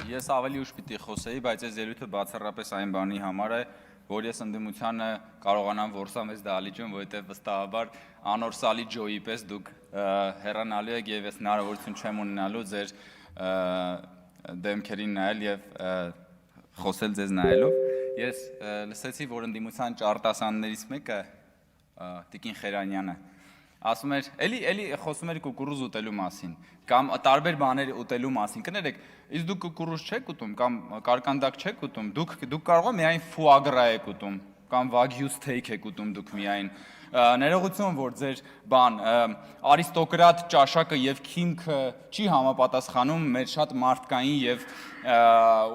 Ես ավելի ուշ պիտի խոսեի, բայց այս ելույթը բացառապես այն բանի համար է, որ ես ընդդիմությանը կարողանամ որսամ այս դահլիճում, որովհետև վստահաբար անոր սալի ջոյի պես դուք հեռանալու եք եւ ես հնարավորություն չեմ ունենալու ձեր դեմքերին նայել եւ խոսել ձեզ նայելով։ Ես լսեցի, որ ընդդիմության ճարտասաններից մեկը Տիկին Խերանյանը ասում էր, էլի խոսում էր կուկուռուզ ուտելու մասին, կամ տարբեր բաներ ուտելու մասին, կներեք, իսկ դուք կուկուռուզ չեք ուտում, կամ կարկանդակ չեք ուտում, դուք կարող միայն ֆուագրա եք ուտում, կամ վագյու սթեյք եք ուտում դուք միայն, ներողություն, որ ձեր արիստոկրատ ճաշակը եւ քիմքը չի համապատասխանում մեր շատ մարդկային եւ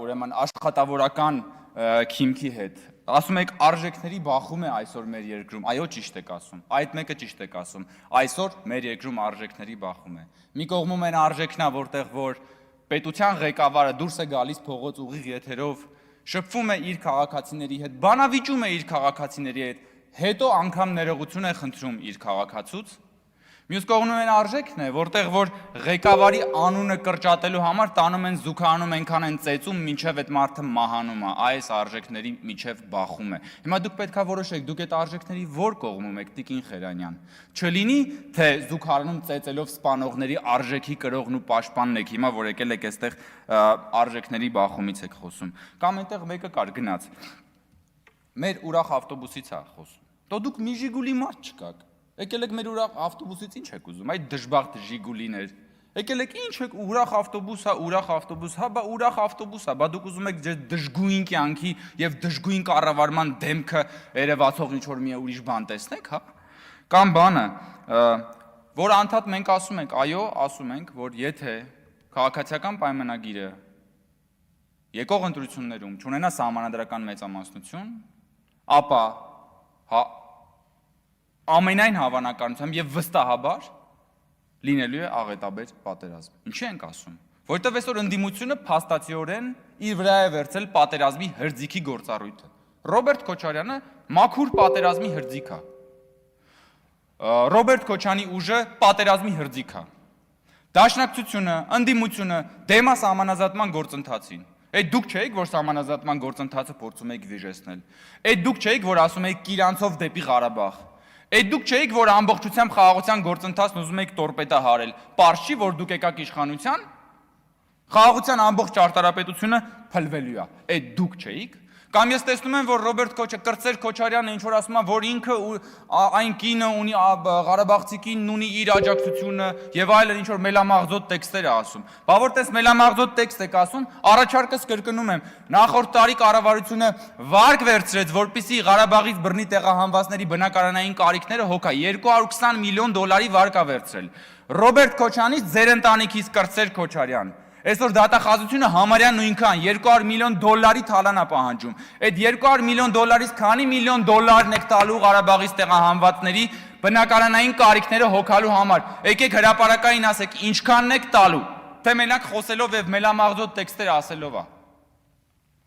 ուրեմն աշխատավորական քիմքի հետ։ Ասում եք արժեքների բախում է այսօր մեր երկրում, այո ճիշտ եք ասում, այդ մեկը ճիշտ եք ասում, այսօր մեր երկրում արժեքների բախում է։ Մի կողմում են արժեքնա, որտեղ որ պետության ղեկավարը դուրս է գալիս փողոց ուղիղ եթերով, շփվում է իր քաղաքացիների հետ, բանավիճում է իր քաղաքացիների հետ, հետո անգամ ներողություն է խնդրում իր քաղաքացուց։ Մյուս կողմում են արժեքն է, որտեղ որ ղեկավարի անունը կրճատելու համար տանում են զուգանում այնքան են ծեծում, մինչև այդ մարդը մահանում է, այս արժեքների միջև բախում է։ Հիմա դուք պետքա որոշեք, դուք այդ արժեքների որ կողմում եք, Տիկին Խերանյան։ Չլինի, թե զուգարանում ծեծելով սպանողների արժեքի կրողն ու պաշտպանն եք, հիմա որ եկել եք այստեղ արժեքների բախումից եք խոսում։ Կամ այնտեղ մեկը կար գնաց։ Մեր ուրախ ավտոբուսից է խոսում։ Դո դուք մի Ժիգուլի մարդ չկաք։ Եկել եք մեր ուրախ ավտոբուսից ինչ եք ուզում, այդ դժբախտ Ժիգուլիներ։ Եկել եք ինչ եք ուրախ ավտոբուս, հա, բա ուրախ ավտոբուս է, բա դուք ուզում եք ձեր դժգույն կյանքի եւ դժգույն կառավարման դեմքը երևացող ինչ որ մի ուրիշ բան տեսնեք, հա։ Կամ բանը, որ անդադ մենք ասում ենք, այո, ասում ենք, որ եթե քաղաքացիական պայմանագիրը եկող ընտրություններում չունենա սահմանադրական մեծամասնություն, ապա ամենայն հավանականությամբ եւ վստահաբար լինելու է աղետաբեր պատերազմ։ Ինչի ենք ասում, որովհետեւ այսօր ընդդիմությունը փաստացիորեն իր վրա է վերցել պատերազմի հրձիքի գործառույթը։ Ռոբերտ Քոչարյանը մաքուր պատերազմի հրձիք է։ Ռոբերտ Քոչյանի ուժը պատերազմի հրձիք է։ Դաշնակցությունը, ընդդիմությունը դեմ է սահմանազատման գործընթացին։ Այդ դուք չէիք, որ սահմանազատման գործընթացը փորձում եք վիժեցնել։ Այդ դուք չէիք, որ ասում եք Կիրանցով դեպի Ղարաբաղ։ Այդ դուք չէիք, որ ամբողջությամբ խաղաղության գործընթացն ուզում եք տորպեդահարել։ Պարզ չի, որ դուք եկաք իշխանության, խաղաղության ամբողջ ճարտարապետությունը փլվելու է։ Այդ դուք չէիք։ Կամ ես տեսնում եմ, որ Ռոբերտ Կրծեր Քոչարյանը ինչ որ ասում է, որ ինքը այն կինը ունի Ղարաբաղցի կինն ունի իր աջակցությունը եւ այլն ինչ որ մելամաղձոտ տեքստեր է ասում։ Բա որտես մելամաղձոտ տեքստ եք ասում, առաջարկս կրկնում եմ, նախորդ տարի կառավարությունը վարկ վերցրեց, որպեսզի Ղարաբաղից բռնի տեղահանվածների բնակարանային կարիքները հոգա, $220 միլիոն վարկ է վերցրել։ Ռոբերտ Քոչյանից ձեր ընտանիքից Կրծեր Քոչարյան Այսօր դատախազությունը համարյա նույնքան $200 միլիոն թալան է պահանջում։ Այդ $200 միլիոնից քանի միլիոն դոլարն եք տալու Ղարաբաղից տեղահանվածների բնակարանային կարիքները հոգալու համար։ Եկեք հրապարակային ասեք, ինչքանն եք տալու, թե մենակ խոսելով եւ մելամաղձոտ տեքստեր ասելով է։